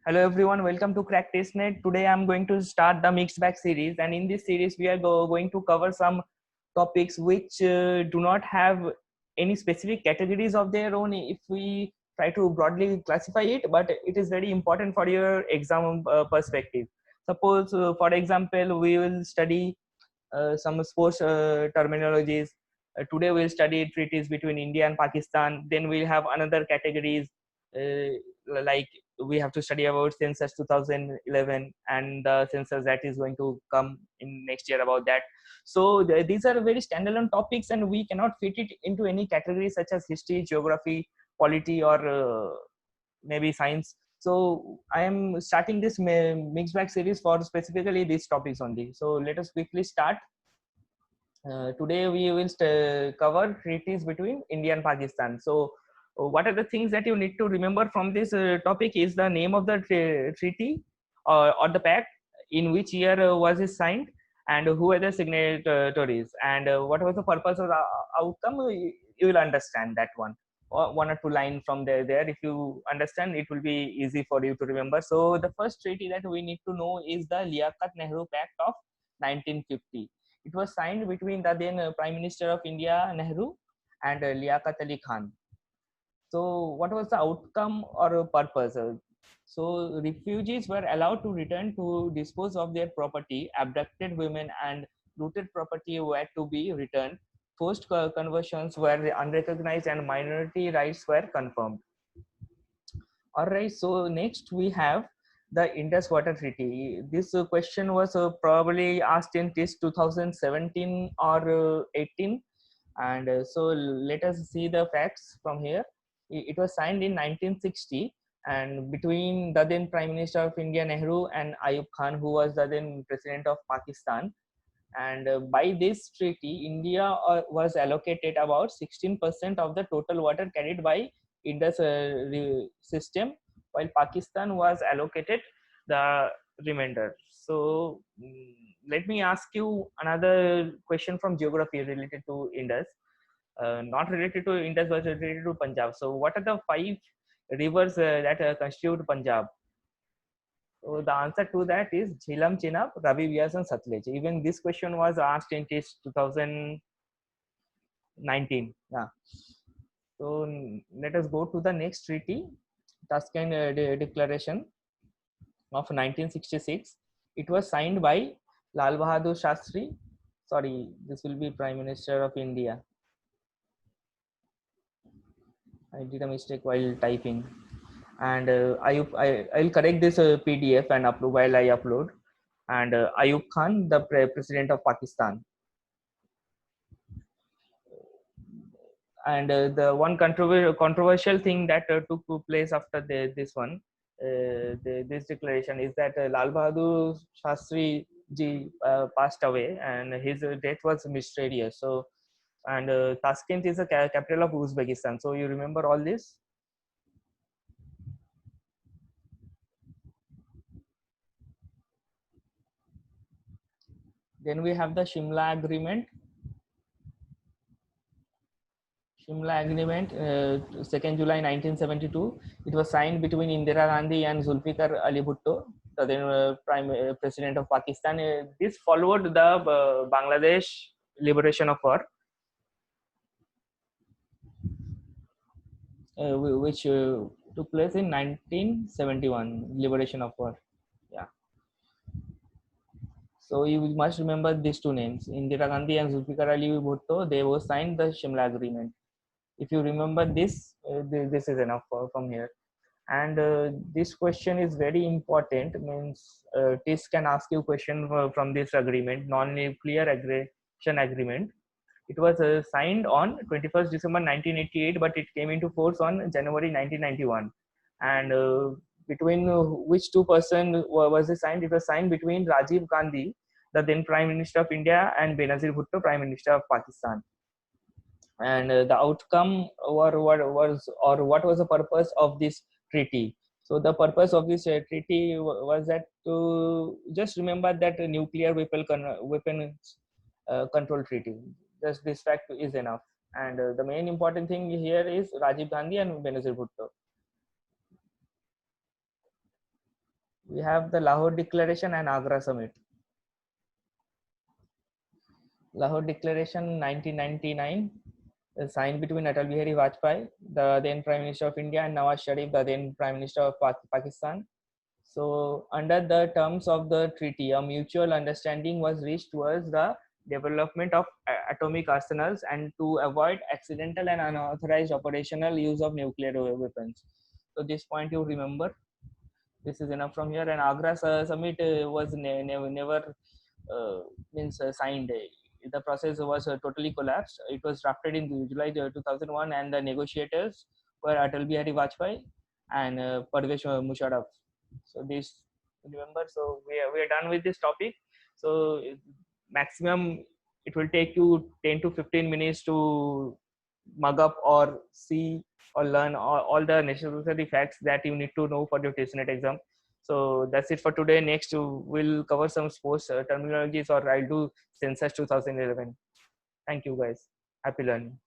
Hello everyone, welcome to Crack Testnet. Today I'm going to start the mixed bag series, and in this series we are going to cover some topics which do not have any specific categories of their own if we try to broadly classify it, but it is very important for your exam perspective. Suppose for example we will study some sports terminologies. Today we'll study treaties between India and Pakistan. Then we'll have another categories like we have to study about census 2011 and the census that is going to come in next year about that. So these are very standalone topics, and we cannot fit it into any category such as history, geography, polity, or maybe science. So I am starting this mixed bag series for specifically these topics only. So let us quickly start. Today we will cover treaties between India and Pakistan. So, what are the things that you need to remember from this topic is the name of the treaty or the pact, in which year was it signed, and who are the signatories, and what was the purpose of the outcome. You will understand that one. One or two lines from there. If you understand, it will be easy for you to remember. So, the first treaty that we need to know is the Liaquat-Nehru Pact of 1950. It was signed between the then Prime Minister of India, Nehru, and Liaquat Ali Khan. So, what was the outcome or purpose? So, refugees were allowed to return to dispose of their property. Abducted women and looted property were to be returned. Forced conversions were unrecognized, and minority rights were confirmed. All right. So next we have the Indus Water Treaty. This question was probably asked in this 2017 or 18, and so let us see the facts from here. It was signed in 1960, and between the then Prime Minister of India Nehru and Ayub Khan, who was the then President of Pakistan. And by this treaty, India was allocated about 16% of the total water carried by Indus system, while Pakistan was allocated the remainder. So let me ask you another question from geography related to Indus, not related to Indus, but related to Punjab. So what are the five rivers that constitute Punjab? So the answer to that is Jhelum, Chenab, Ravi, Vyas, and Satluj. Even this question was asked in TIS 2019. Yeah. So let us go to the next treaty, Tashkent Declaration of 1966. It was signed by Lal Bahadur Shastri. Sorry, this will be Prime Minister of India. I did a mistake while typing. And I'll correct this PDF and upload while I upload. And Ayub Khan, the president of Pakistan. And the one controversial thing that took place after this one, this declaration, is that Lal Bahadur Shastri ji passed away, and his death was mysterious. So, and Tashkent is the capital of Uzbekistan. So you remember all this? Then we have the Shimla Agreement. Shimla Agreement, 2nd July 1972. It was signed between Indira Gandhi and Zulfikar Ali Bhutto, the then Prime President of Pakistan. This followed the Bangladesh liberation of war, which took place in 1971. Liberation of war. Yeah. So you must remember these two names, Indira Gandhi and Zulfikar Ali Bhutto. They both signed the Shimla Agreement. If you remember this, this is enough from here. And this question is very important. Means TIS can ask you question from this agreement, non-nuclear aggression agreement. It was signed on 21st December 1988, but it came into force on January 1991. And between which two person was it signed? It was signed between Rajiv Gandhi, the then Prime Minister of India, and Benazir Bhutto, Prime Minister of Pakistan. And the outcome what was the purpose of this treaty? So the purpose of this treaty was that to just remember that nuclear weapon control treaty. Just this fact is enough. And the main important thing here is Rajiv Gandhi and Benazir Bhutto. We have the Lahore Declaration and Agra Summit. Lahore Declaration 1999 is signed between Atal Bihari Vajpayee, the then Prime Minister of India, and Nawaz Sharif, the then Prime Minister of Pakistan. So, under the terms of the treaty, a mutual understanding was reached towards the development of atomic arsenals and to avoid accidental and unauthorized operational use of nuclear weapons. So, this point you remember. This is enough from here. And Agra summit was never means signed. The process was totally collapsed. It was drafted in July 2001, and the negotiators were Atal Bihari Vajpayee and Parvez Musharraf. So this, remember. So we are done with this topic. So maximum it will take you 10 to 15 minutes to mug up or see or learn all the necessary facts that you need to know for your TestNet exam. So that's it for today. Next, we'll cover some sports terminologies, or I'll do census 2011. Thank you guys. Happy learning.